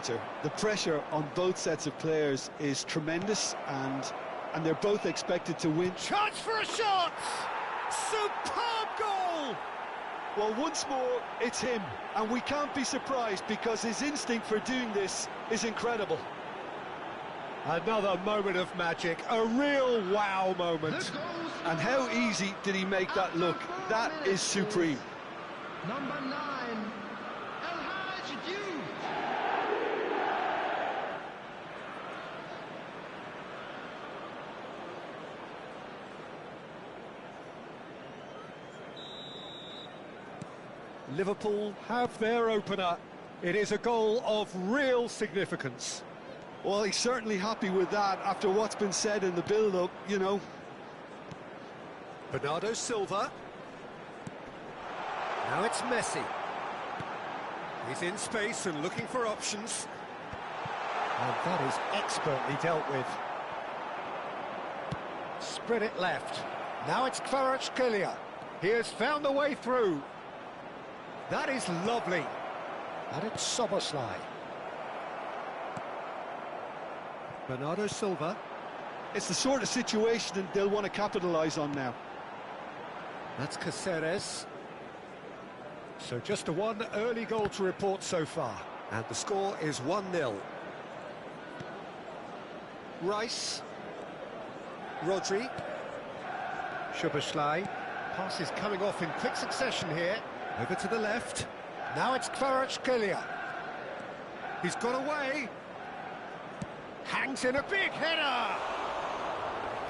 Peter. The pressure on both sets of players is tremendous, and they're both expected to win. Chance for a shot! Superb goal! Well, once more, it's him, and we can't be surprised because his instinct for doing this is incredible. Another moment of magic, a real wow moment. And how easy did he make that look? That is supreme. Number 9, El Hadji Diouf. Liverpool have their opener. It is a goal of real significance. Well, he's certainly happy with that after what's been said in the build-up, you know. Bernardo Silva. Now it's Messi. He's in space and looking for options. And that is expertly dealt with. Spread it left. Now it's Kvaratskhelia. He has found the way through. That is lovely. And it's Szoboszlai. Bernardo Silva. It's the sort of situation that they'll want to capitalise on now. That's Caceres. So just a one early goal to report so far. And the score is 1-0. Rice. Rodri. Szoboszlai. Pass is coming off in quick succession here. Over to the left. Now it's Kvaratskhelia. He's got away. Hangs in a big header.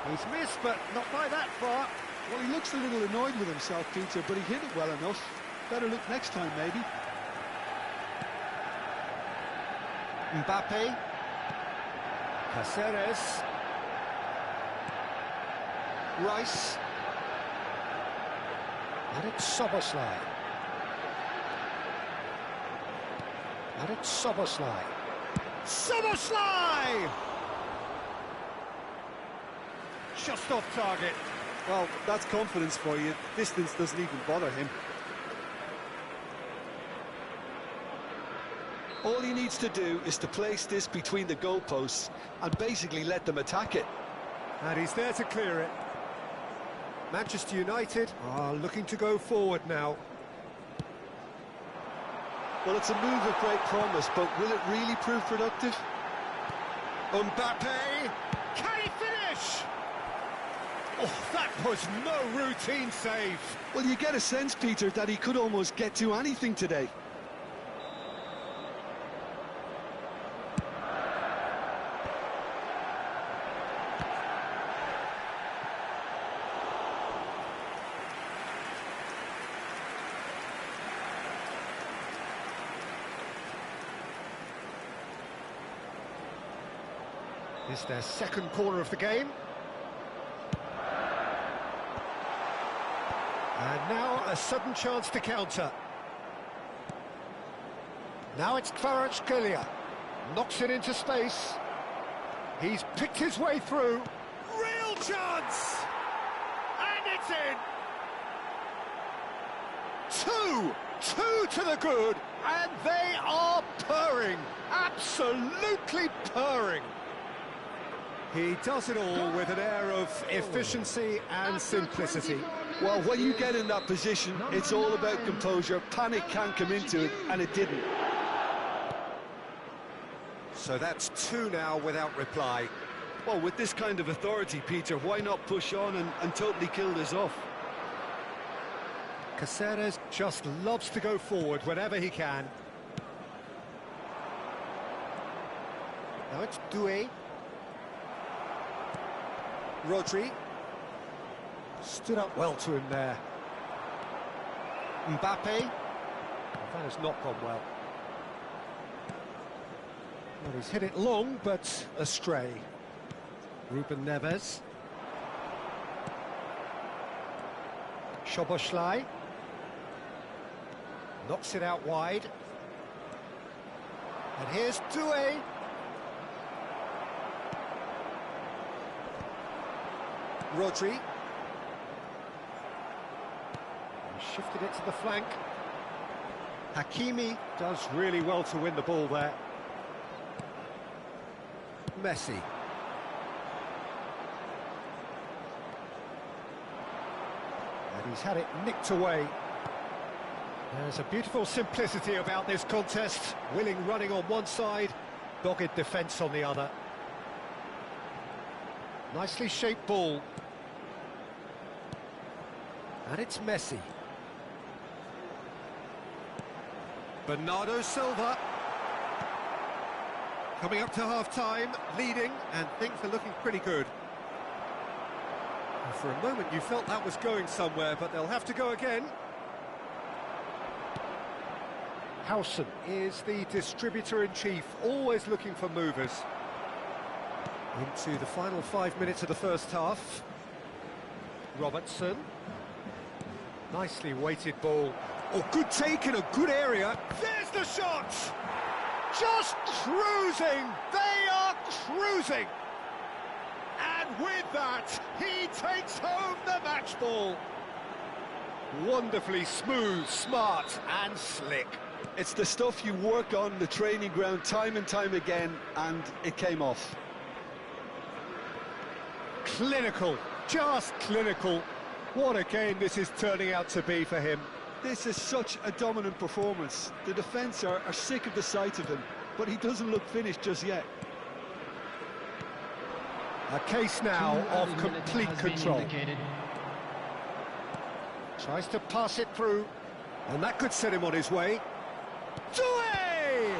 He's missed, but not by that far. Well, he looks a little annoyed with himself, Peter, but he hit it well enough. Better look next time, maybe. Mbappe. Caceres. Rice. And it's Szoboszlai. And it's Szoboszlai. Szoboszlai! Just off target. Well, that's confidence for you. Distance doesn't even bother him. All he needs to do is to place this between the goalposts and basically let them attack it. And he's there to clear it. Manchester United are looking to go forward now. Well, it's a move of great promise, but will it really prove productive? Mbappe! Can he finish? Oh, that was no routine save. Well, you get a sense, Peter, that he could almost get to anything today. It's their second corner of the game. And now a sudden chance to counter. Now it's Kvaratskhelia. Knocks it into space. He's picked his way through. Real chance! And it's in! Two to the good, and they are purring. Absolutely purring. He does it all with an air of efficiency and simplicity. Well, when you get in that position, it's all about composure. Panic can't come into it, and it didn't. So that's 2 now without reply. Well, with this kind of authority, Peter, why not push on and totally kill this off? Caceres just loves to go forward whenever he can. Now it's Doué. Rodri. Stood up well to him there. Mbappe. Well, that has not gone well. Well, he's hit it long, but astray. Ruben Neves. Szoboszlai. Knocks it out wide. And here's Doué. Rodri. And shifted it to the flank. Hakimi does really well to win the ball there. Messi. And he's had it nicked away. There's a beautiful simplicity about this contest. Willing running on one side, dogged defence on the other. Nicely shaped ball. And it's Messi. Bernardo Silva. Coming up to half-time, leading, and things are looking pretty good. For a moment you felt that was going somewhere, but they'll have to go again. Howson is the distributor-in-chief, always looking for movers. Into the final 5 minutes of the first half. Robertson. Nicely weighted ball. Oh, good take in a good area. There's the shot! Just cruising! They are cruising! And with that, he takes home the match ball. Wonderfully smooth, smart and slick. It's the stuff you work on the training ground time and time again, and it came off. Clinical, just clinical. What a game this is turning out to be for him. This is such a dominant performance. The defence are sick of the sight of him, but he doesn't look finished just yet. A case now of complete control. Tries to pass it through, and that could set him on his way. Doué!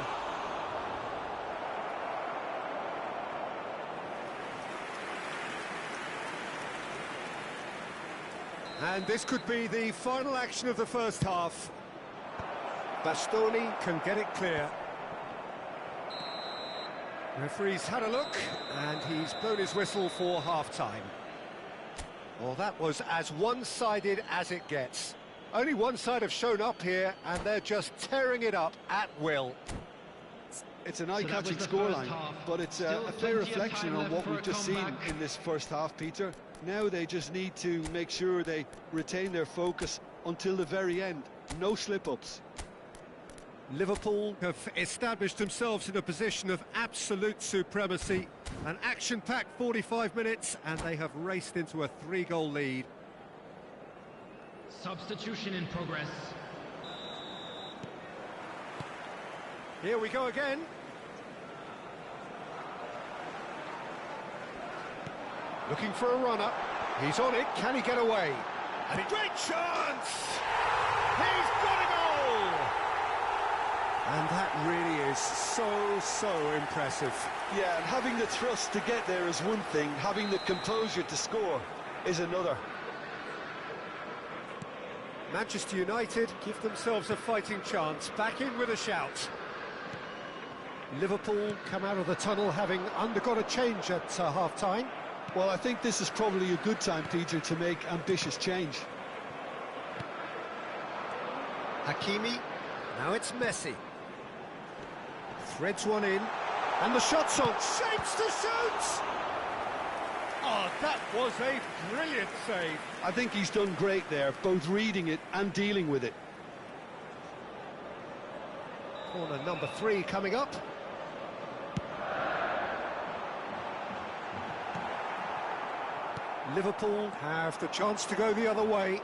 And this could be the final action of the first half. Bastoni can get it clear. Referee's had a look, and he's blown his whistle for half-time. Well, that was as one-sided as it gets. Only one side have shown up here, and they're just tearing it up at will. It's an eye-catching scoreline, but it's a fair reflection on what we've just seen in this first half, Peter. Now they just need to make sure they retain their focus until the very end. No slip-ups. Liverpool have established themselves in a position of absolute supremacy. An action-packed 45 minutes, and they have raced into a 3-goal lead. Substitution in progress. Here we go again. Looking for a runner. He's on it. Can he get away? And great chance! He's got a goal! And that really is so impressive. Yeah, and having the thrust to get there is one thing. Having the composure to score is another. Manchester United give themselves a fighting chance. Back in with a shout. Liverpool come out of the tunnel having undergone a change at half-time. Well, I think this is probably a good time, Peter, to make ambitious change. Hakimi. Now it's Messi. Threads one in. And the shot's on. Shapes to shoot! Oh, that was a brilliant save. I think he's done great there, both reading it and dealing with it. Corner number 3 coming up. Liverpool have the chance to go the other way.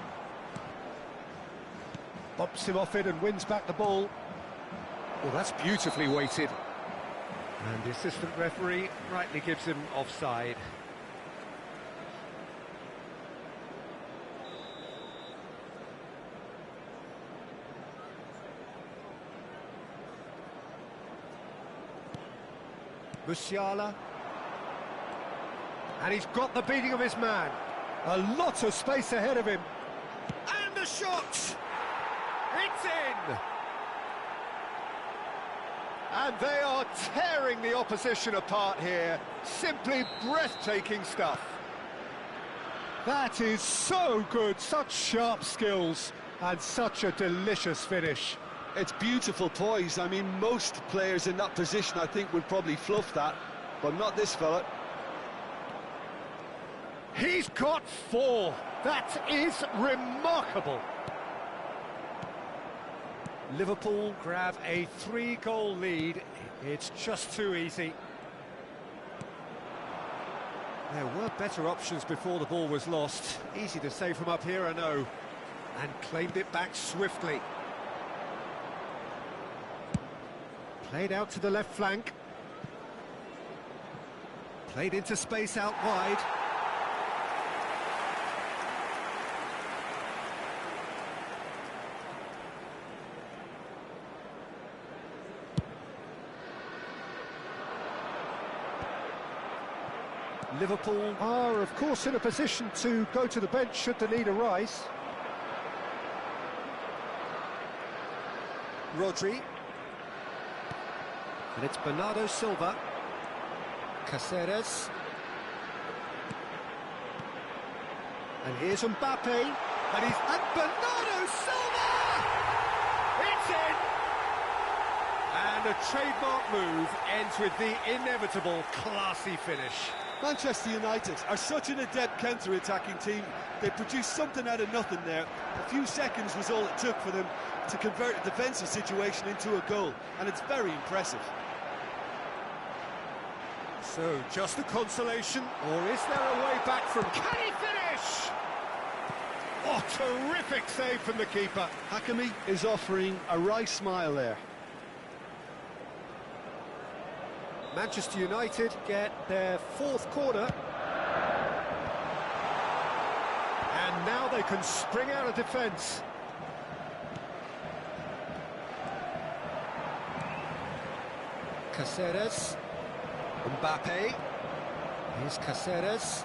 Bumps him off it and wins back the ball. Well, that's beautifully weighted. And the assistant referee rightly gives him offside. Musiala. And he's got the beating of his man. A lot of space ahead of him. And the shot! It's in! And they are tearing the opposition apart here. Simply breathtaking stuff. That is so good, such sharp skills, and such a delicious finish. It's beautiful poise. I mean, most players in that position, I think, would probably fluff that, but not this fella. He's got 4. That is remarkable. Liverpool grab a 3-goal lead. It's just too easy. There were better options before the ball was lost. Easy to say from up here, I know. And claimed it back swiftly. Played out to the left flank. Played into space out wide. Liverpool are, of course, in a position to go to the bench should the need arise. Rodri. And it's Bernardo Silva. Caceres. And here's Mbappe. And Bernardo Silva! It's in! And a trademark move ends with the inevitable classy finish. Manchester United are such an adept counter-attacking team. They produced something out of nothing there. A few seconds was all it took for them to convert a defensive situation into a goal, and it's very impressive. So, just a consolation, or is there a way back from... Can he finish? Oh, terrific save from the keeper. Hakimi is offering a wry smile there. Manchester United get their fourth corner. And now they can spring out of defence. Caceres. Mbappe. Here's Caceres.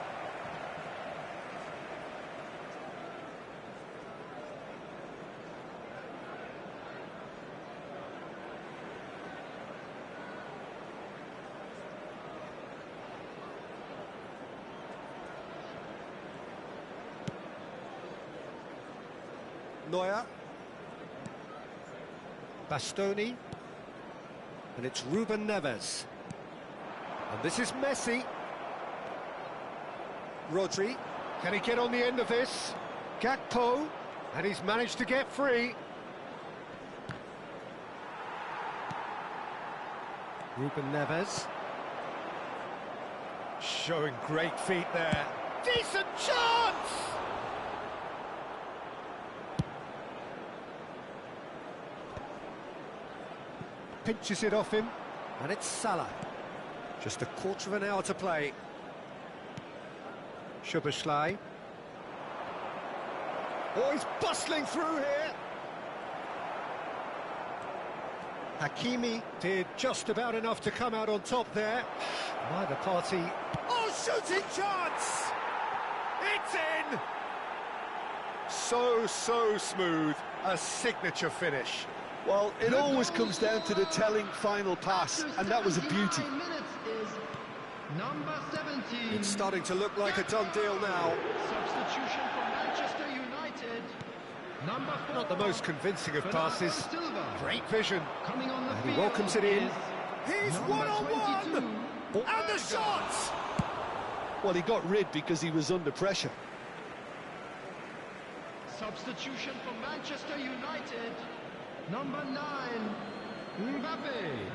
Neuer. Bastoni. And it's Ruben Neves. And this is Messi. Rodri. Can he get on the end of this? Gakpo. And he's managed to get free. Ruben Neves. Showing great feet there. Decent chance! Pinches it off him, and it's Salah. Just a quarter of an hour to play. Szoboszlai. Oh, he's bustling through here. Hakimi did just about enough to come out on top there. Neither party... Oh, shooting chance! It's in! So smooth. A signature finish. Well, it always comes down to the telling final pass, and that was a beauty. Number 17. It's starting to look like a done deal now. Substitution for Manchester United. Number 4. Not the most convincing of passes. Silva. Great vision. Coming on the And field he welcomes it in. is He's number one-on-one! 22. And the shot! Well, he got rid because he was under pressure. Substitution for Manchester United. Number 9, Mbappe.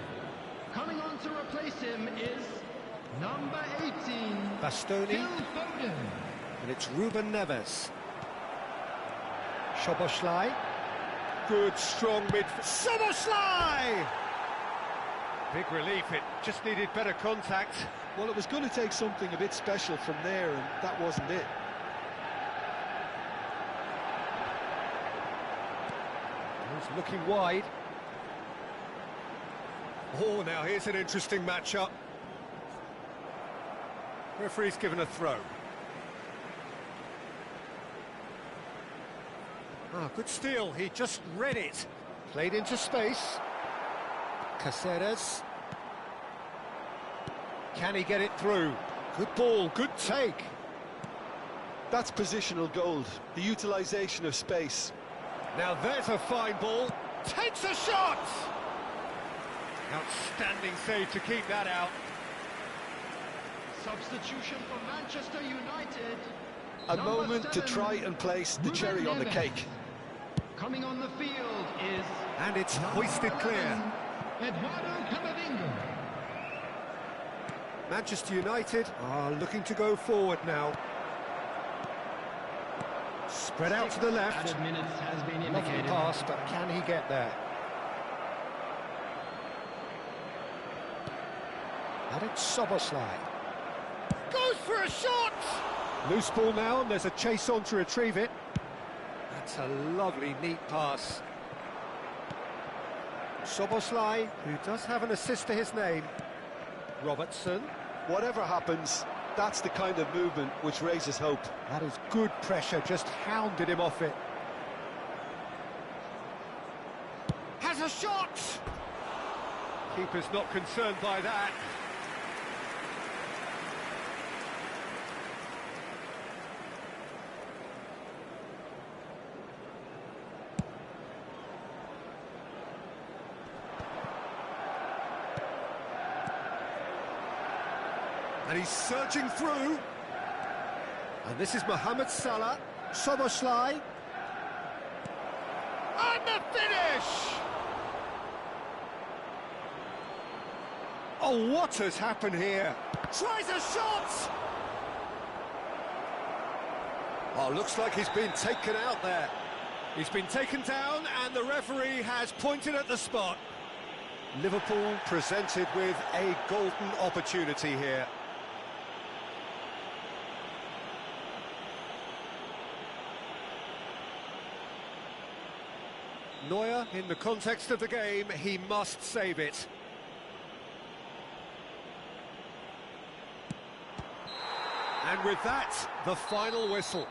Coming on to replace him is number 18, Bastoni. Phil Foden. And it's Ruben Neves. Szoboszlai. Good, strong midfield. Szoboszlai! Big relief, it just needed better contact. Well, it was going to take something a bit special from there, and that wasn't it. He's looking wide. Oh, now here's an interesting matchup. Referee's given a throw. Ah, good steal, he just read it. Played into space. Caceres. Can he get it through? Good ball, good take. That's positional gold, the utilisation of space. Now there's a fine ball. Takes a shot! Outstanding save to keep that out. Substitution for Manchester United. A Number moment 7, to try and place the Ruben cherry on the Neves. cake. Coming on the field is... And it's hoisted clear. Eduardo Camavinga. Manchester United are looking to go forward now. Spread out to the left. Added minutes has been Lovely indicated. pass, but can he get there? And it's Soboslai. Goes for a shot! Loose ball now, and there's a chase on to retrieve it. That's a lovely, neat pass. Soboslai, who does have an assist to his name. Robertson. Whatever happens, that's the kind of movement which raises hope. That is good pressure, just hounded him off it. Has a shot! Keeper's not concerned by that. And he's surging through. And this is Mohamed Salah. Soboslai. And the finish! Oh, what has happened here? Tries a shot! Oh, looks like he's been taken out there. He's been taken down and the referee has pointed at the spot. Liverpool presented with a golden opportunity here. Neuer, in the context of the game, he must save it. And with that, the final whistle.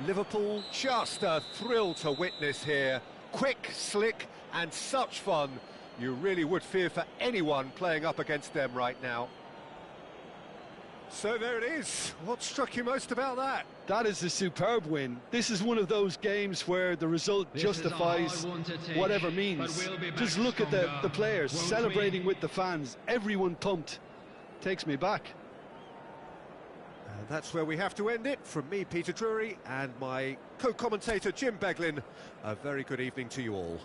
Liverpool, just a thrill to witness here. Quick, slick, and such fun. You really would fear for anyone playing up against them right now. So there it is. What struck you most about that? That is a superb win. This is one of those games where the result justifies whatever means. Just look at the players celebrating with the fans. Everyone pumped. Takes me back. And that's where we have to end it. From me, Peter Drury, and my co-commentator, Jim Beglin. A very good evening to you all.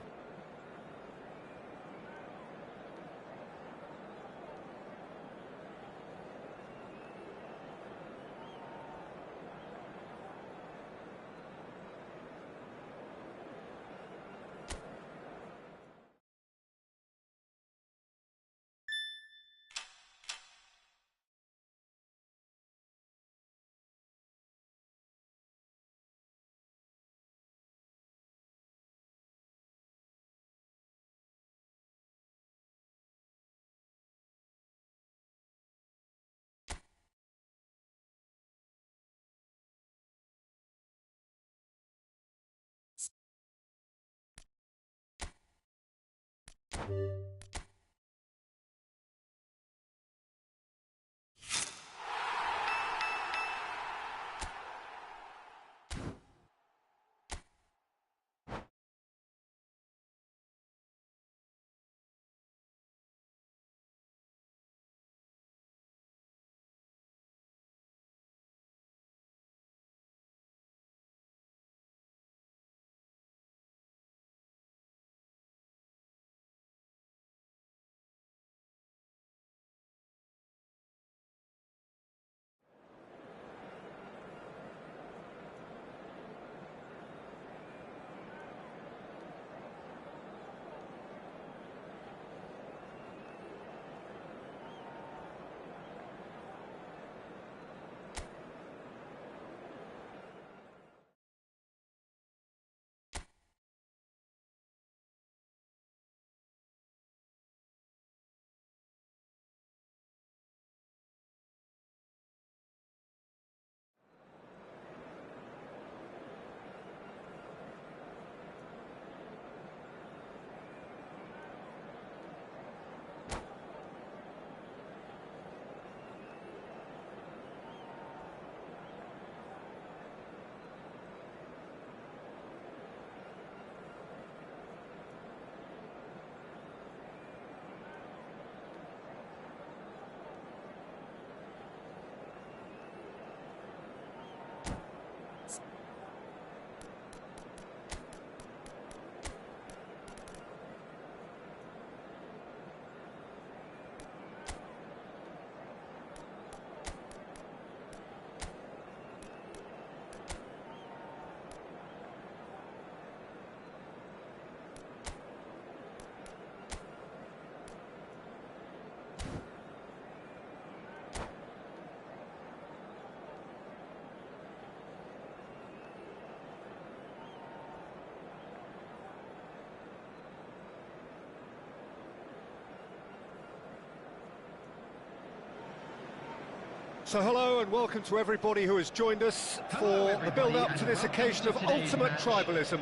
So hello and welcome to everybody who has joined us for the build-up to this occasion of ultimate tribalism.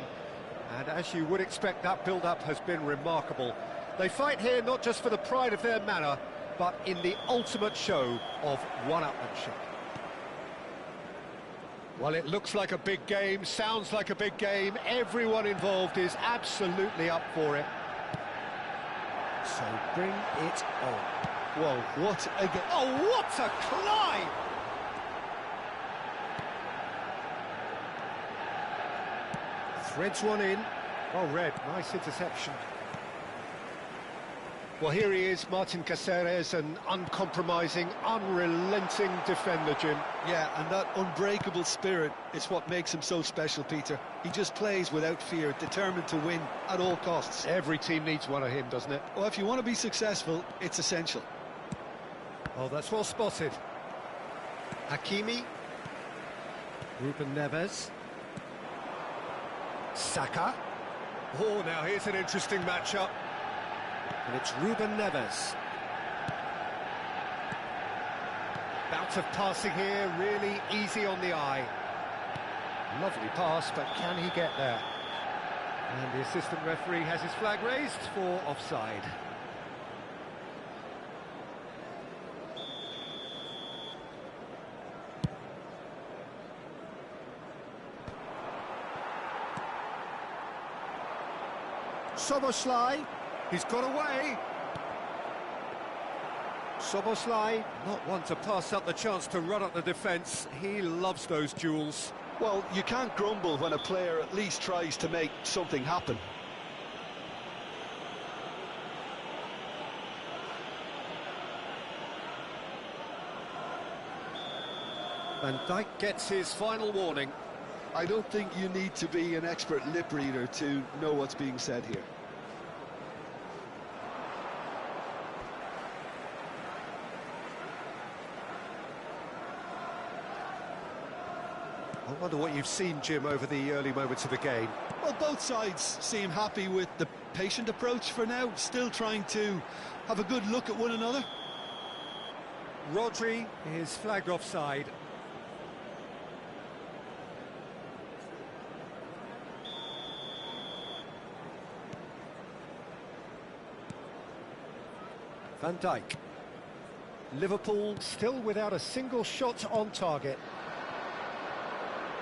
And as you would expect, that build-up has been remarkable. They fight here not just for the pride of their manor, but in the ultimate show of one-upmanship. Well, it looks like a big game, sounds like a big game. Everyone involved is absolutely up for it. So bring it on. Whoa, what a game. Oh, what a climb! Threads one in. Well read, nice interception. Well, here he is, Martin Caceres, an uncompromising, unrelenting defender, Jim. Yeah, and that unbreakable spirit is what makes him so special, Peter. He just plays without fear, determined to win at all costs. Every team needs one of him, doesn't it? Well, if you want to be successful, it's essential. Oh, that's well spotted. Hakimi. Ruben Neves. Saka. Oh, now here's an interesting matchup. And it's Ruben Neves. Bout of passing here, really easy on the eye. Lovely pass, but can he get there? And the assistant referee has his flag raised for offside. Soboslai, he's got away. Soboslai, not one to pass up the chance to run up the defence. He loves those duels. Well, you can't grumble when a player at least tries to make something happen. Van Dijk gets his final warning. I don't think you need to be an expert lip reader to know what's being said here. I wonder what you've seen, Jim, over the early moments of the game. Well, both sides seem happy with the patient approach for now, still trying to have a good look at one another. Rodri is flagged offside. Van Dijk. Liverpool still without a single shot on target.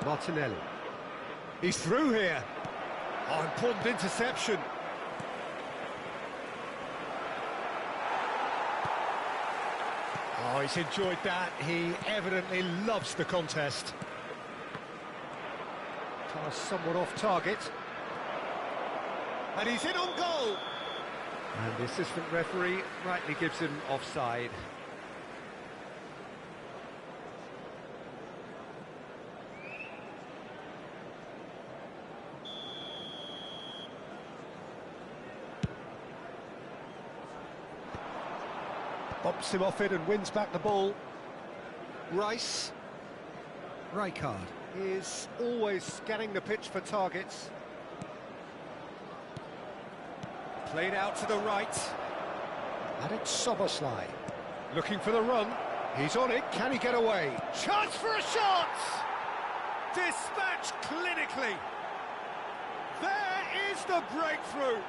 Martinelli. He's through here. Oh, important interception. Oh, he's enjoyed that. He evidently loves the contest. Pass somewhat off target. And he's in on goal. And the assistant referee rightly gives him offside. Bumps him off it and wins back the ball. Rice. Rijkaard is always scanning the pitch for targets. Played out to the right. And it's Soboslai. Looking for the run. He's on it. Can he get away? Chance for a shot! Dispatched clinically. There is the breakthrough.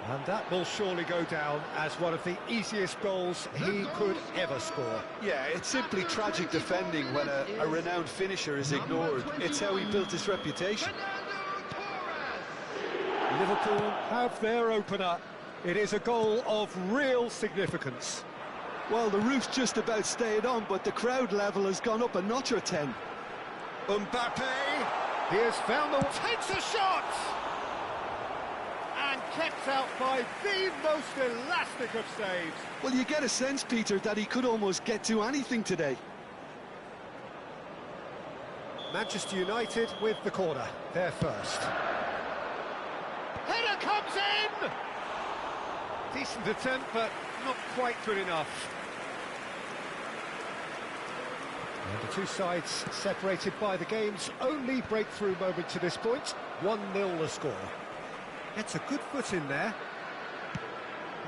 And that will surely go down as one of the easiest goals he could ever score. Yeah, it's simply tragic defending when a renowned finisher is ignored. It's how he built his reputation. Liverpool have their opener. It is a goal of real significance. Well, the roof's just about stayed on, but the crowd level has gone up a notch or 10. Mbappe, he has found the... takes a shot! And kept out by the most elastic of saves. Well, you get a sense, Peter, that he could almost get to anything today. Manchester United with the corner. They're first. Header comes in! Decent attempt, but not quite good enough. And the two sides separated by the game's only breakthrough moment to this point. 1-0 the score. Gets a good foot in there.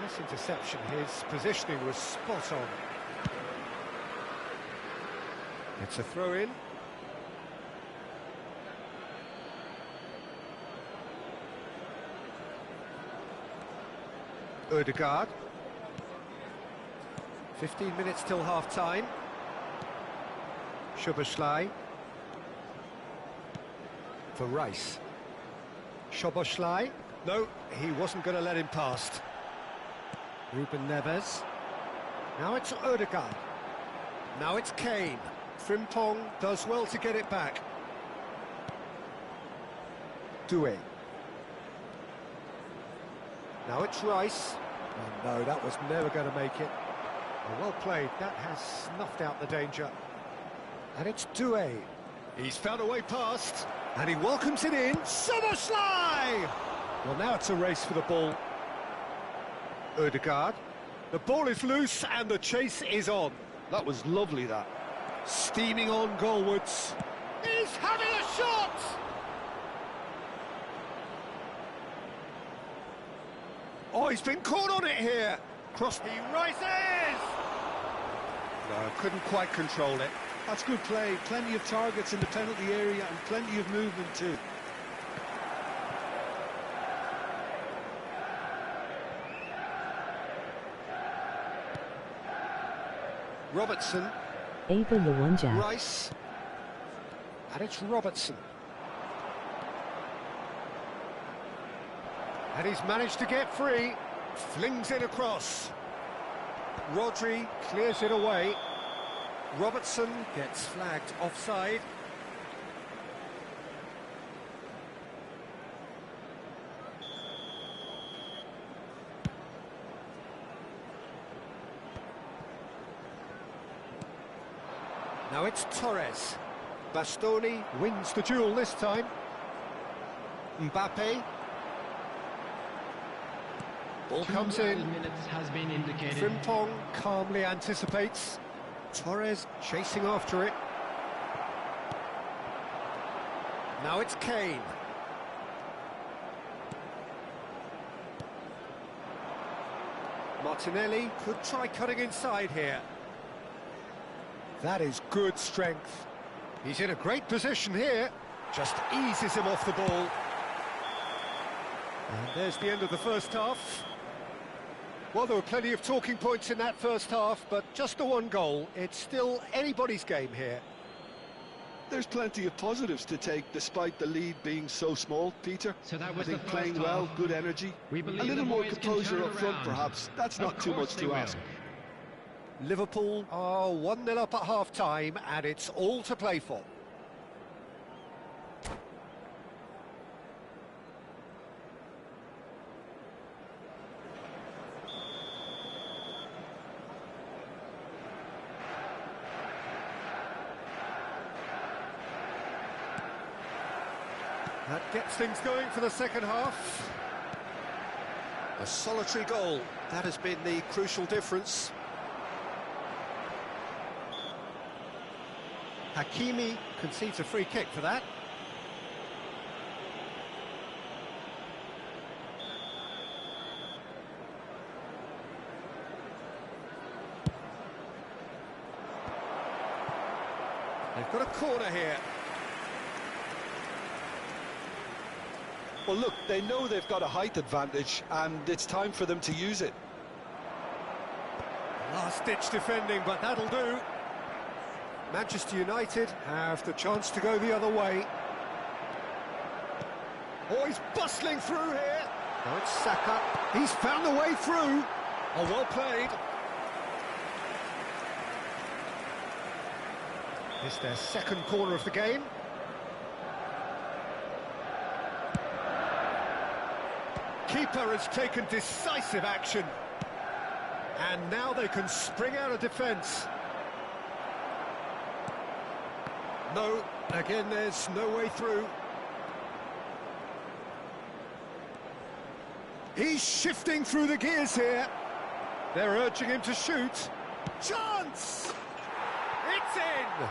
Nice interception, his positioning was spot on. It's a throw-in. Ødegaard. 15 minutes till half-time. Szoboszlai. For Rice. Szoboszlai. No, he wasn't going to let him past. Ruben Neves. Now it's Ødegaard. Now it's Kane. Frimpong does well to get it back. Doué. Now it's Rice. Oh no, that was never going to make it. Oh, well played, that has snuffed out the danger. And it's Doué. He's found a way past, and he welcomes it in. Szoboszlai! Well, now it's a race for the ball. Ødegaard. The ball is loose, and the chase is on. That was lovely, that. Steaming on goalwards. He's having a shot! Oh, he's been caught on it here. Cross. He rises! No, couldn't quite control it. That's good play. Plenty of targets in the penalty area and plenty of movement too. Robertson. Rice. And it's Robertson. And he's managed to get free. Flings it across. Rodri clears it away. Robertson gets flagged offside. Now it's Torres. Bastoni wins the duel this time. Mbappe. Ball comes in. Has been indicated. Frimpong calmly anticipates. Torres chasing after it. Now it's Kane. Martinelli could try cutting inside here. That is good strength. He's in a great position here. Just eases him off the ball. And there's the end of the first half. Well, there were plenty of talking points in that first half, but just the one goal. It's still anybody's game here. There's plenty of positives to take despite the lead being so small, Peter. So that was I think the playing first well, half. good energy. We A believe little the more boys can composure turn up front, around. perhaps. That's not Of too course much they to will. ask. Liverpool are 1-0 up at half-time, and it's all to play for. That gets things going for the second half. A solitary goal. That has been the crucial difference. Hakimi concedes a free kick for that. They've got a corner here. Well, look, they know they've got a height advantage, and it's time for them to use it. Last-ditch defending, but that'll do. Manchester United have the chance to go the other way. Oh, he's bustling through here. Now it's Saka. He's found the way through. Oh, well played. It's their second corner of the game. Keeper has taken decisive action. And now they can spring out of defence. No, again, there's no way through. He's shifting through the gears here. They're urging him to shoot. Chance! It's in!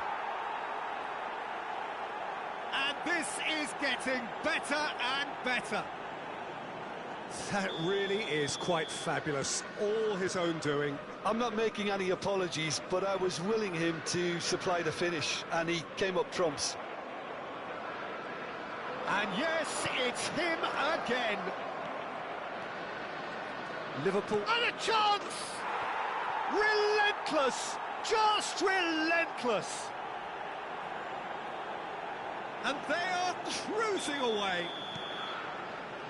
And this is getting better and better. That really is quite fabulous. All his own doing. I'm not making any apologies, but I was willing him to supply the finish, and he came up trumps. And yes, it's him again. Liverpool. And a chance! Relentless! Just relentless! And they are cruising away.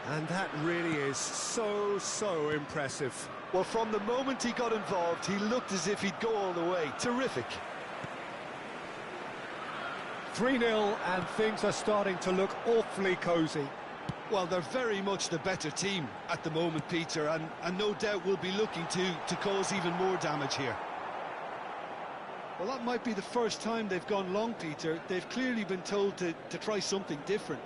And that really is so impressive. Well, from the moment he got involved, he looked as if he'd go all the way. Terrific. 3-0, and things are starting to look awfully cosy. Well, they're very much the better team at the moment, Peter, and no doubt will be looking to cause even more damage here. Well, that might be the first time they've gone long, Peter. They've clearly been told to try something different.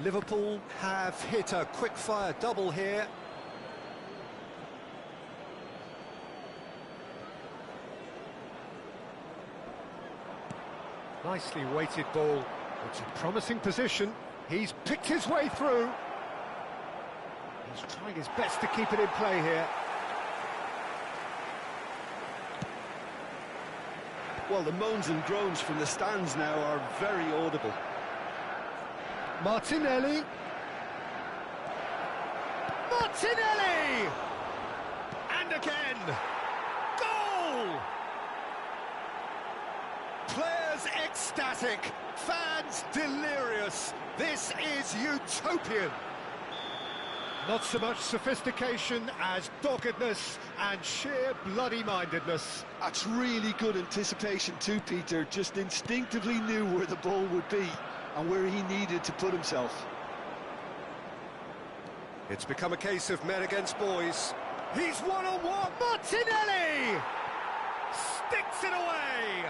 Liverpool have hit a quick-fire double here. Nicely weighted ball. It's a promising position. He's picked his way through. He's trying his best to keep it in play here. Well, the moans and groans from the stands now are very audible. Martinelli. Martinelli! And again! Goal! Players ecstatic, fans delirious. This is utopian. Not so much sophistication as doggedness and sheer bloody-mindedness. That's really good anticipation too, Peter. Just instinctively knew where the ball would be and where he needed to put himself. It's become a case of men against boys. He's one-on-one. Martinelli! Sticks it away!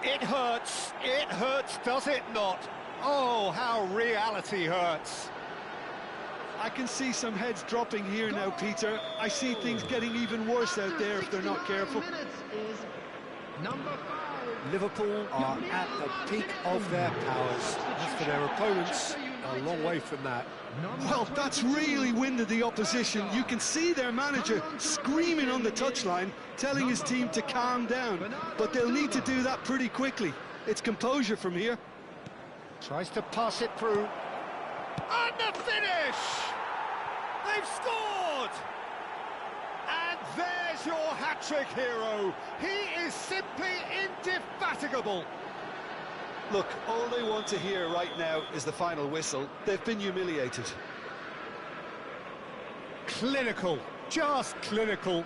It hurts, does it not? Oh, how reality hurts. I can see some heads dropping here now, Peter. I see things getting even worse out there if they're not careful. Number 5. Liverpool are at the peak of their powers. As for their opponents, a long way from that. Well, that's really winded the opposition. You can see their manager screaming on the touchline, telling his team to calm down. But they'll need to do that pretty quickly. It's composure from here. Tries to pass it through. And the finish! They've scored! And there's your hat-trick hero. He is simply indefatigable. Look, all they want to hear right now is the final whistle. They've been humiliated. Clinical, just clinical.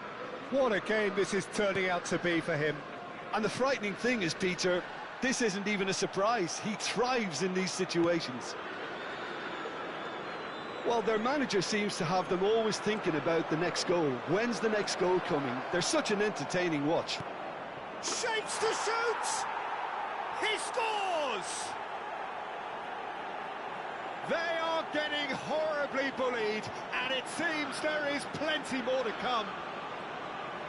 What a game this is turning out to be for him. And the frightening thing is, Peter, this isn't even a surprise. He thrives in these situations. Well, their manager seems to have them always thinking about the next goal. When's the next goal coming? They're such an entertaining watch. Shapes to shoot! He scores! They are getting horribly bullied, and it seems there is plenty more to come.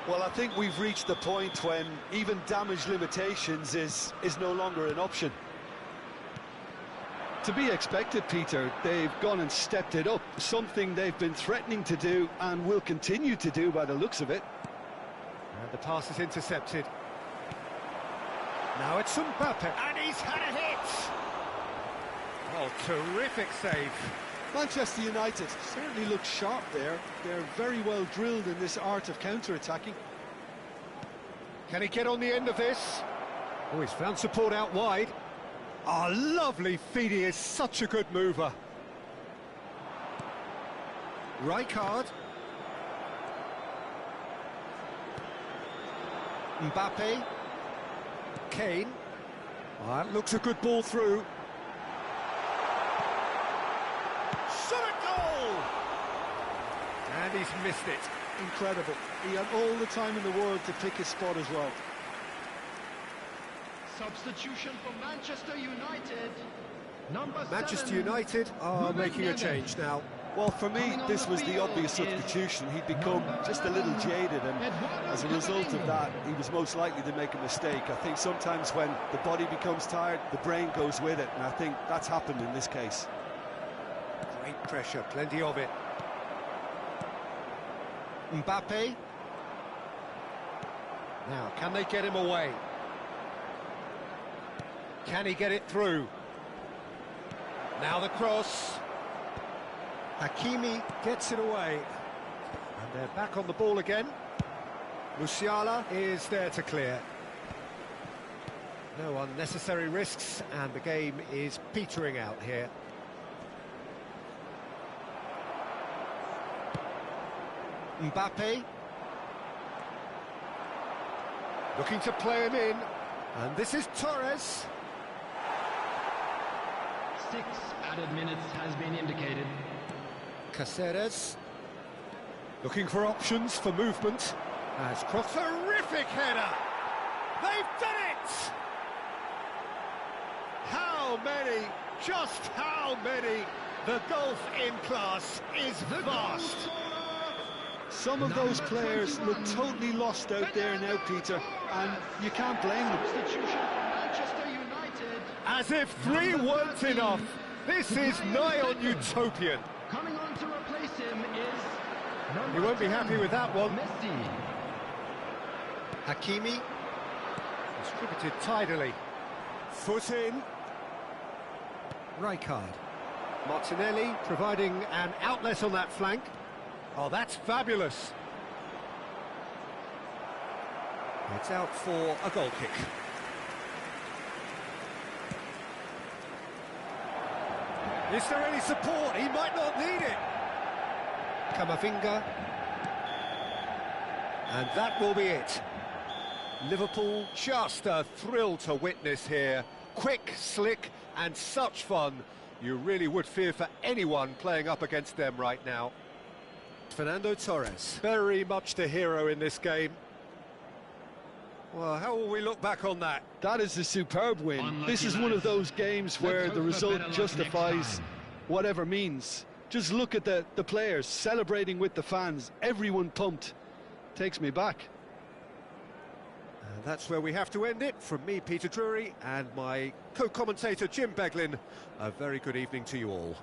Well, I think we've reached the point when even damage limitations is no longer an option. To be expected, Peter. They've gone and stepped it up, something they've been threatening to do and will continue to do by the looks of it. And the pass is intercepted. Now it's Mbappe, and he's had a hit! Oh, terrific save. Manchester United certainly look sharp there. They're very well drilled in this art of counter-attacking. Can he get on the end of this? Oh, he's found support out wide. Oh, lovely feed, he is such a good mover. Rijkaard. Mbappe. Kane. Oh, that looks a good ball through. Shot at goal! And he's missed it. Incredible. He had all the time in the world to pick his spot as well. Substitution for Manchester United. Number 7. Manchester United are making a change now. Well, for me, this was the obvious substitution. He'd become just a little jaded, and as a result of that, he was most likely to make a mistake. I think sometimes when the body becomes tired, the brain goes with it, and I think that's happened in this case. Great pressure, plenty of it. Mbappe. Now, can they get him away? Can he get it through? Now the cross. Hakimi gets it away. And they're back on the ball again. Musiala is there to clear. No unnecessary risks, and the game is petering out here. Mbappe. Looking to play him in. And this is Torres. 6 added minutes has been indicated. Caceres. Looking for options for movement. As cross, terrific header! They've done it! How many? Just how many? The gulf in class is vast. Some of those players look totally lost out there now, Peter, and you can't blame them. Substitution for Manchester United. As if 3 weren't enough. This is nigh on utopian. Coming on to replace him is number You won't be 10, happy with that one. Messi. Hakimi. Distributed tidily. Foot in. Rijkaard. Martinelli providing an outlet on that flank. Oh, that's fabulous. It's out for a goal kick. Is there any support? He might not need it. Camavinga. And that will be it. Liverpool, just a thrill to witness here. Quick, slick, and such fun. You really would fear for anyone playing up against them right now. Fernando Torres, very much the hero in this game. Well, how will we look back on that? That is a superb win. Unlucky This is one of lads. those games where Let's the hope for result better luck justifies next time. whatever means. Just look at the players celebrating with the fans. Everyone pumped. Takes me back. And that's where we have to end it. From me, Peter Drury, and my co-commentator, Jim Beglin. A very good evening to you all.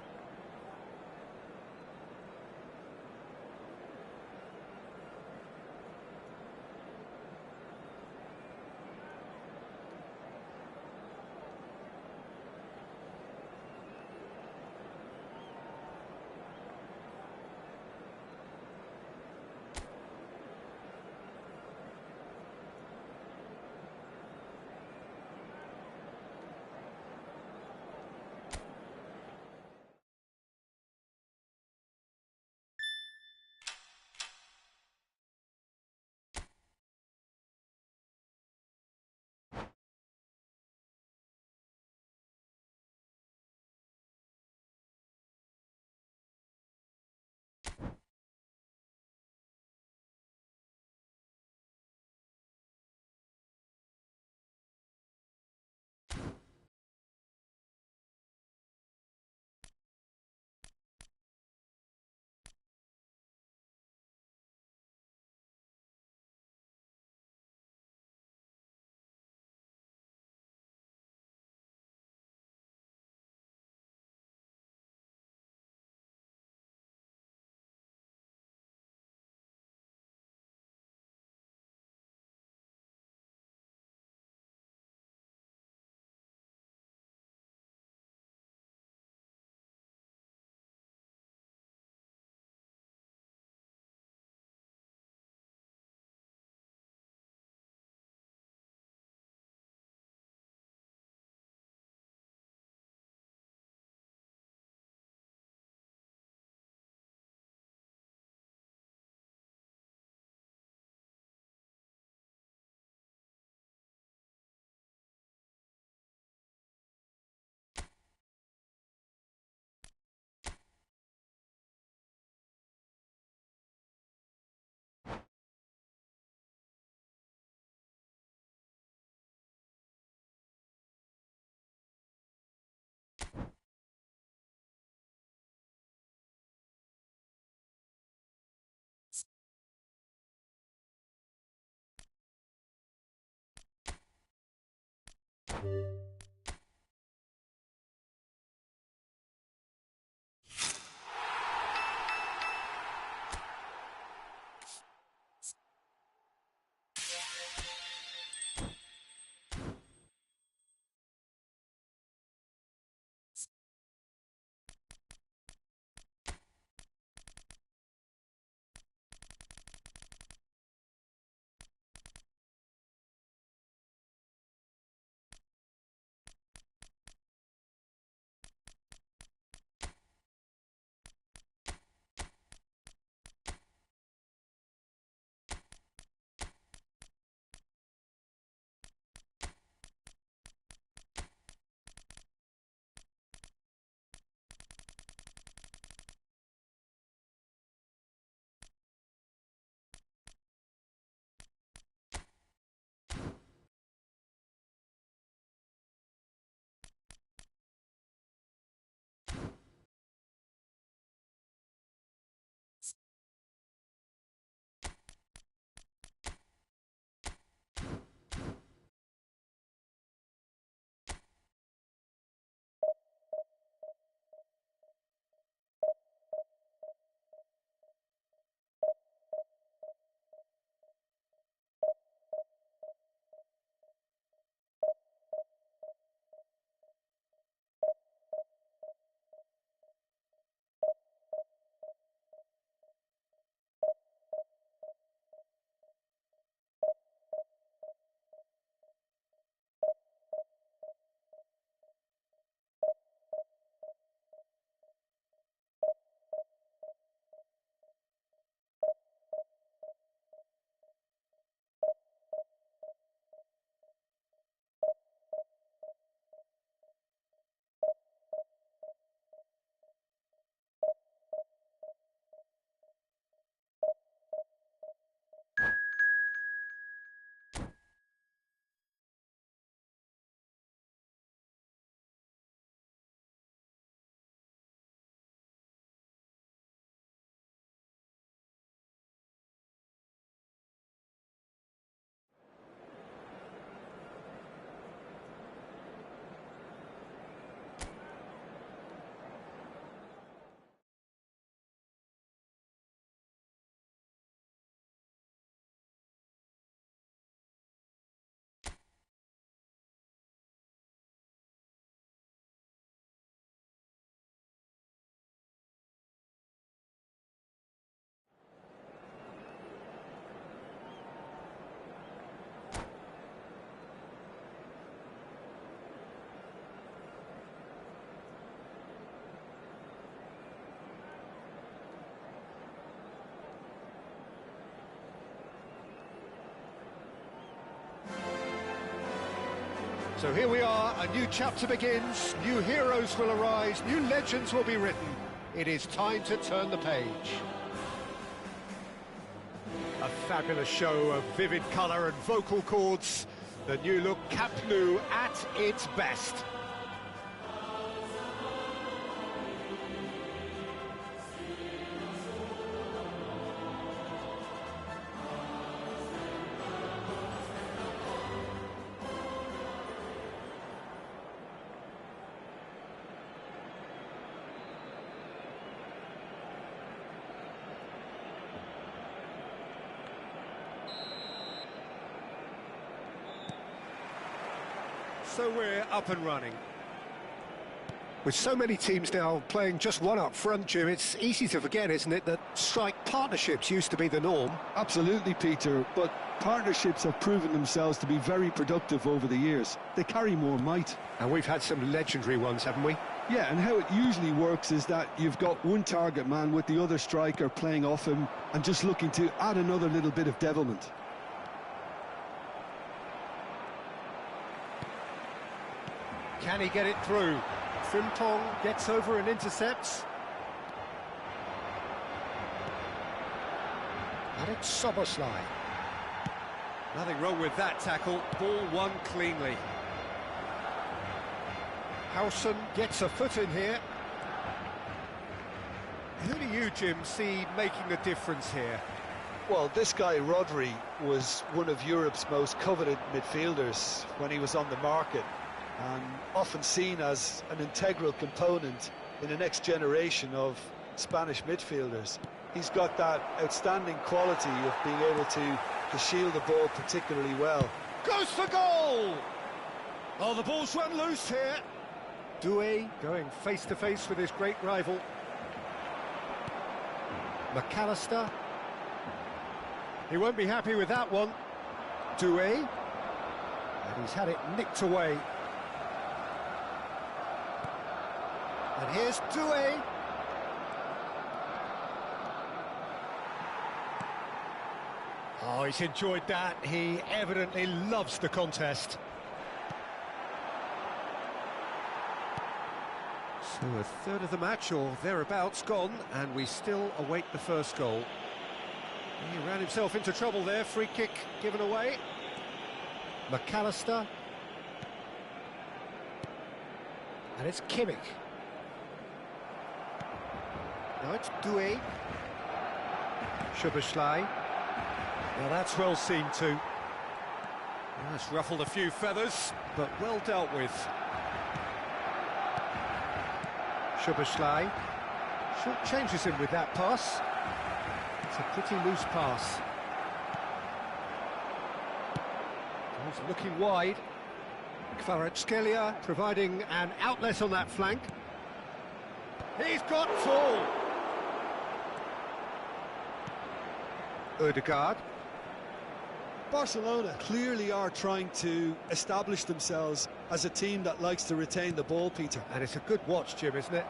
So here we are, a new chapter begins, new heroes will arise, new legends will be written. It is time to turn the page. A fabulous show of vivid colour and vocal cords. The new look Camp Nou at its best. So we're up and running. With so many teams now playing just one up front, Jim, it's easy to forget, isn't it, that strike partnerships used to be the norm? Absolutely, Peter, but partnerships have proven themselves to be very productive over the years. They carry more might. And we've had some legendary ones, haven't we? Yeah, and how it usually works is that you've got one target man with the other striker playing off him and just looking to add another little bit of devilment. Can he get it through? Frimpong gets over and intercepts. And it's Soboslai. Nothing wrong with that tackle. Ball won cleanly. Howson gets a foot in here. Who do you, Jim, see making the difference here? Well, this guy, Rodri, was one of Europe's most coveted midfielders when he was on the market. and often seen as an integral component in the next generation of Spanish midfielders. He's got that outstanding quality of being able to shield the ball particularly well. Goes for goal! Oh, the ball's run loose here. Doué going face-to-face with his great rival. McAllister. He won't be happy with that one. Doué. And he's had it nicked away. And here's Doué. Oh, he's enjoyed that. He evidently loves the contest. So a third of the match, or thereabouts, gone, and we still await the first goal. He ran himself into trouble there. Free kick given away. McAllister. And it's Kimmich. Now it's Doué. Szoboszlai. Now that's well seen too. That's ruffled a few feathers, but well dealt with. Szoboszlai short changes him with that pass. It's a pretty loose pass. He's looking wide. Kvaratskhelia providing an outlet on that flank. He's got full. Ødegaard. Barcelona clearly are trying to establish themselves as a team that likes to retain the ball, Peter. And it's a good watch, Jim, isn't it?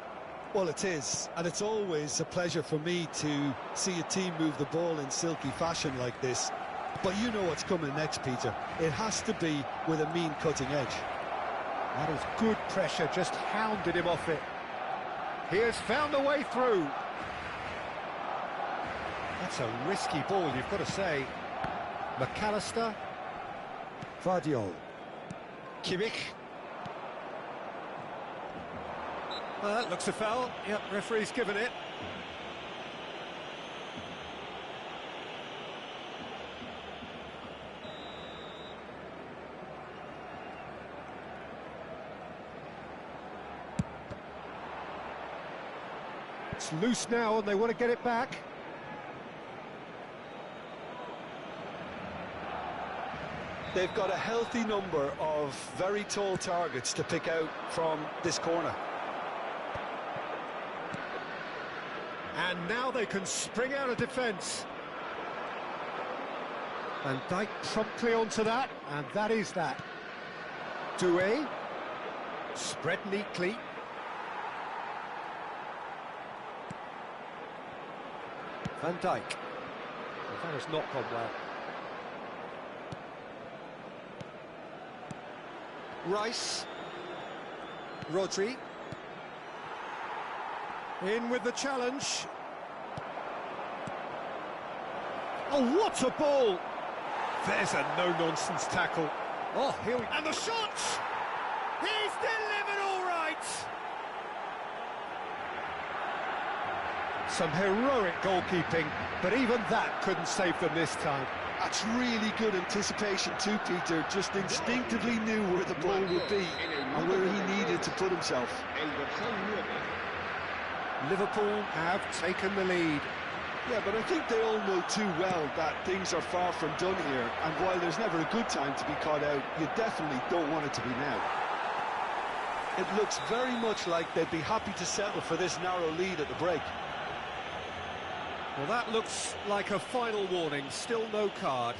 Well, it is, and it's always a pleasure for me to see a team move the ball in silky fashion like this. But you know what's coming next, Peter. It has to be with a mean cutting edge. That is good pressure, just hounded him off it. He has found a way through. That's a risky ball, you've got to say. McAllister. Vardiol. Kimmich. That looks a foul. Yep, referee's given it. It's loose now and they want to get it back. They've got a healthy number of very tall targets to pick out from this corner. And now they can spring out of defence. Van Dijk promptly onto that, and that is that. Doué, spread neatly. Van Dijk. That has not gone well. Rice. Rodri. In with the challenge. Oh, what a ball! There's a no-nonsense tackle. Oh, here we... And the shot! He's delivered all right! Some heroic goalkeeping, but even that couldn't save them this time. That's really good anticipation too, Peter. Just instinctively knew where the ball would be and where he needed to put himself. Liverpool have taken the lead. Yeah, but I think they all know too well that things are far from done here, and while there's never a good time to be caught out, you definitely don't want it to be now. It looks very much like they'd be happy to settle for this narrow lead at the break. Well, that looks like a final warning, still no card.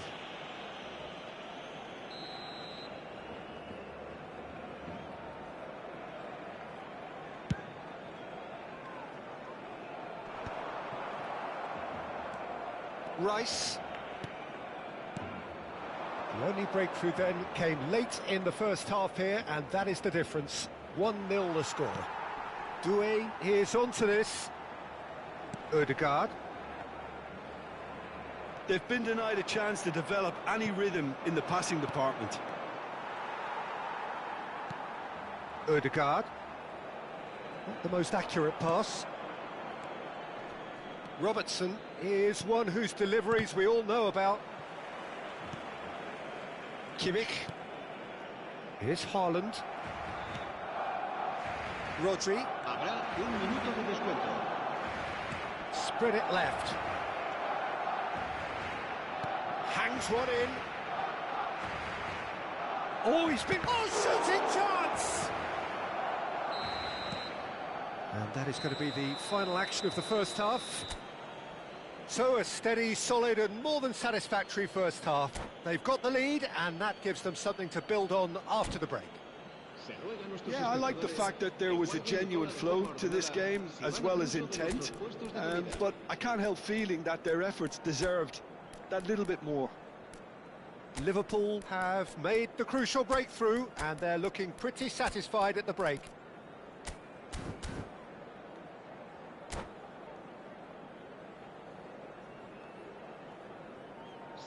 Rice. The only breakthrough then came late in the first half here, and that is the difference. 1-0 the score. Doué is onto this. Ødegaard. They've been denied a chance to develop any rhythm in the passing department. Ødegaard. Not the most accurate pass. Robertson is one whose deliveries we all know about. Kimmich. Here's Haaland. Rodri. Habrá un minuto de descuento. Spread it left. Hangs one in. Oh, he's been... Oh, shooting chance! And that is going to be the final action of the first half. So a steady, solid and more than satisfactory first half. They've got the lead and that gives them something to build on after the break. Yeah, I like the fact that there was a genuine flow to this game as well as intent, but I can't help feeling that their efforts deserved that little bit more. Liverpool have made the crucial breakthrough and they're looking pretty satisfied at the break.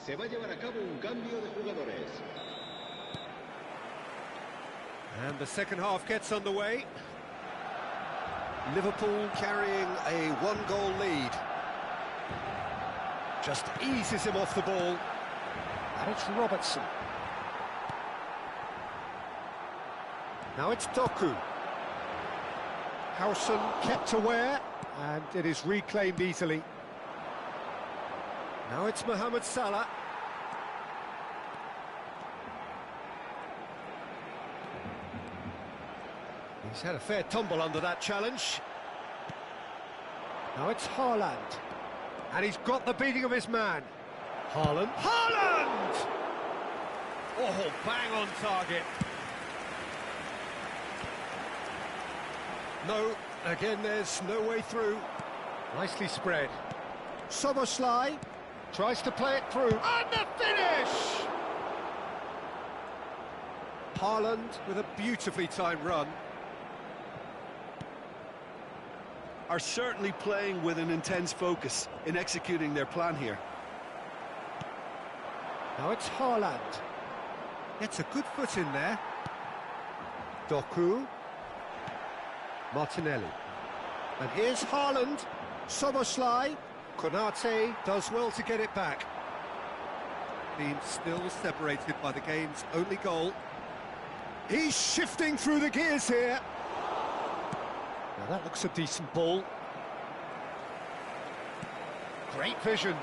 Se va a llevar a cabo un cambio de jugadores. And the second half gets underway. Liverpool carrying a one-goal lead. Just eases him off the ball. And it's Robertson. Now it's Doku. Howson kept aware, and it is reclaimed easily. Now it's Mohamed Salah. He's had a fair tumble under that challenge. Now it's Haaland. And he's got the beating of his man. Haaland. Haaland! Oh, bang on target. No, again, there's no way through. Nicely spread. Soboslai tries to play it through. And the finish! Haaland with a beautifully timed run. Are certainly playing with an intense focus in executing their plan here. Now it's Haaland. Gets a good foot in there. Doku. Martinelli. And here's Haaland. Soboslai. Konate does well to get it back. Team still separated by the game's only goal. He's shifting through the gears here. Now that looks a decent ball. Great vision.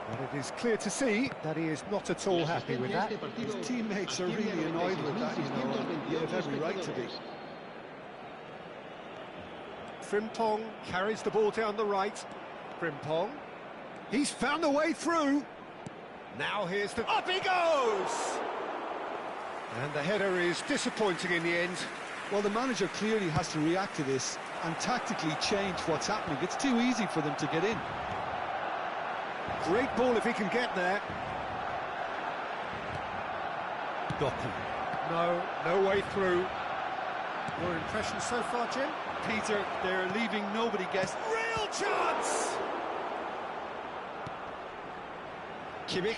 But it is clear to see that he is not at all happy with that. His teammates are really annoyed with that, you know, and they have every right to be. Frimpong carries the ball down the right. Frimpong. He's found a way through. Now here's the... Up he goes! And the header is disappointing in the end. Well, the manager clearly has to react to this and tactically change what's happening. It's too easy for them to get in. Great ball if he can get there. Doku. No way through. Your impressions so far, Jim? Peter, they're leaving nobody guessing. Real chance! Kimmich.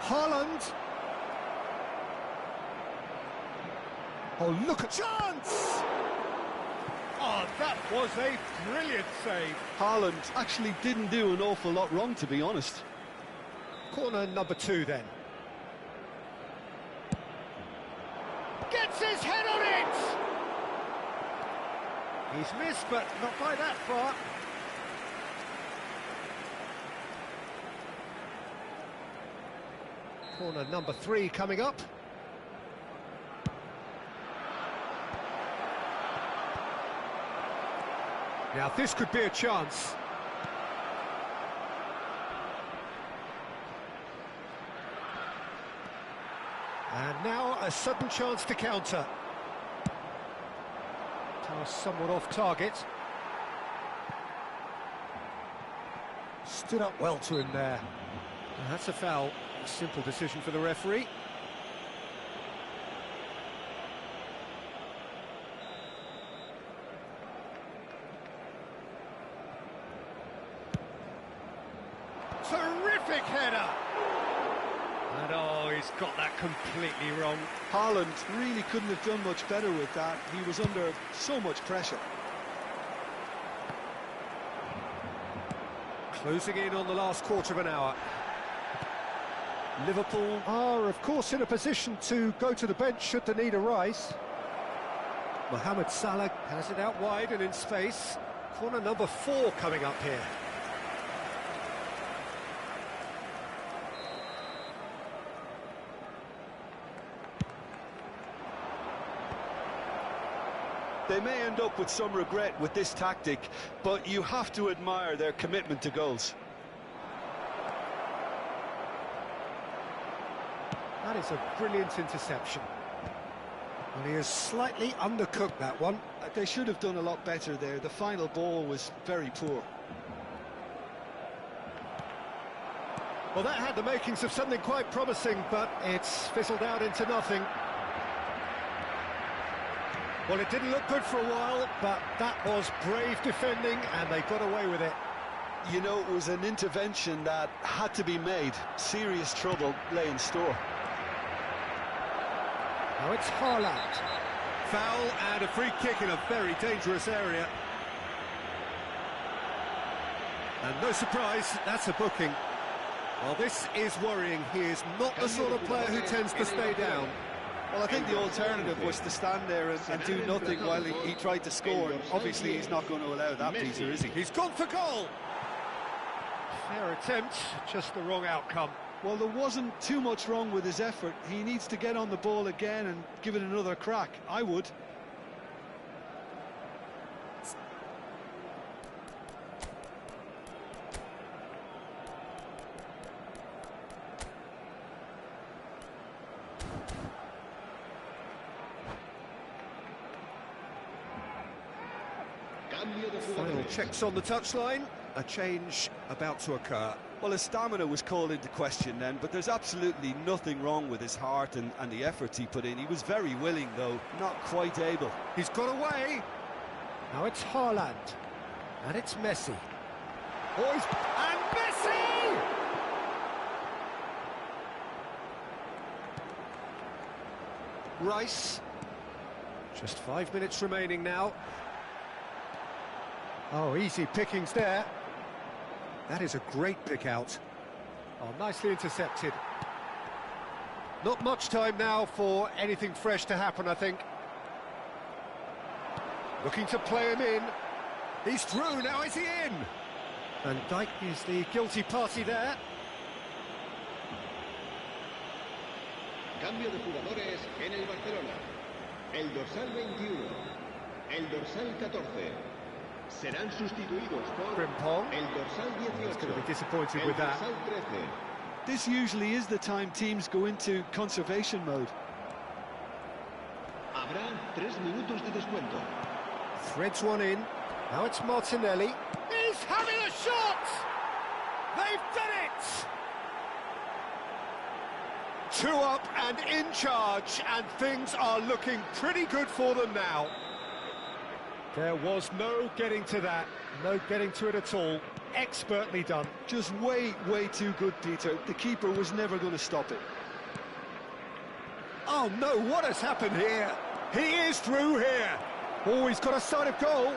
Haaland. Oh, look at chance! Oh, that was a brilliant save. Haaland actually didn't do an awful lot wrong, to be honest. Corner number 2 then. Gets his head on it! He's missed, but not by that far. Corner number 3 coming up. Now this could be a chance. And now a sudden chance to counter. Pass somewhat off target. Stood up well to him there. And that's a foul. A simple decision for the referee. Terrific header! And oh, he's got that completely wrong. Haaland really couldn't have done much better with that. He was under so much pressure. Closing in on the last quarter of an hour. Liverpool are, of course, in a position to go to the bench should the need arise. Mohamed Salah has it out wide and in space. Corner number 4 coming up here. They may end up with some regret with this tactic, but you have to admire their commitment to goals. That is a brilliant interception. Well, he has slightly undercooked that one. They should have done a lot better there. The final ball was very poor. Well, that had the makings of something quite promising, but it's fizzled out into nothing. Well, it didn't look good for a while, but that was brave defending, and they got away with it. You know, it was an intervention that had to be made. Serious trouble lay in store. Now it's Haaland. Foul and a free kick in a very dangerous area. And no surprise, that's a booking. Well, this is worrying. He is not the sort of player who tends to stay down. Well, I think the alternative was to stand there and do nothing while he tried to score. And obviously, he's not going to allow that, Peter, is he? He's gone for goal! Fair attempt, just the wrong outcome. Well, there wasn't too much wrong with his effort. He needs to get on the ball again and give it another crack. I would. Final checks on the touchline. A change about to occur. Well, his stamina was called into question then, but there's absolutely nothing wrong with his heart and the efforts he put in. He was very willing, though, not quite able. He's got away. Now it's Haaland. And it's Messi. Oh, and Messi! Rice. Just 5 minutes remaining now. Oh, easy pickings there. That is a great pick out. Oh, nicely intercepted. Not much time now for anything fresh to happen, I think. Looking to play him in. He's through, now is he in? Van Dijk is the guilty party there. Cambio de jugadores en el Barcelona. El dorsal 21, el dorsal 14. Serán sustituidos por Frimpong. el dorsal 18. He's going to be disappointed with that. El dorsal 13. This usually is the time teams go into conservation mode. Habrá 3 minutos de descuento. Threads one in. Now it's Martinelli. He's having a shot! They've done it! 2 up and in charge, and things are looking pretty good for them now. There was no getting to that, no getting to it at all. Expertly done. Just way too good, Peter. The keeper was never going to stop it. Oh no, what has happened here? He is through here. Oh, he's got a sight of goal.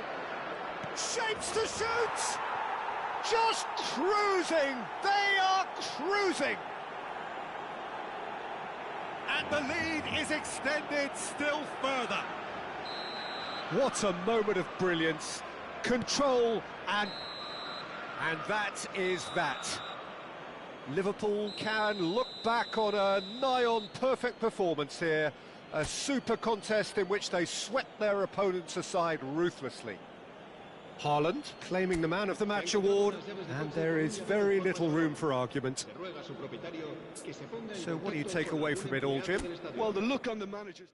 Shapes to shoot! Just cruising! They are cruising! And the lead is extended still further. What a moment of brilliance, control, and that is that. Liverpool can look back on a nigh-on perfect performance here. A super contest in which they swept their opponents aside ruthlessly. Haaland claiming the Man of the Match award, and there is very little room for argument. So what do you take away from it all, Jim? Well, the look on the manager's...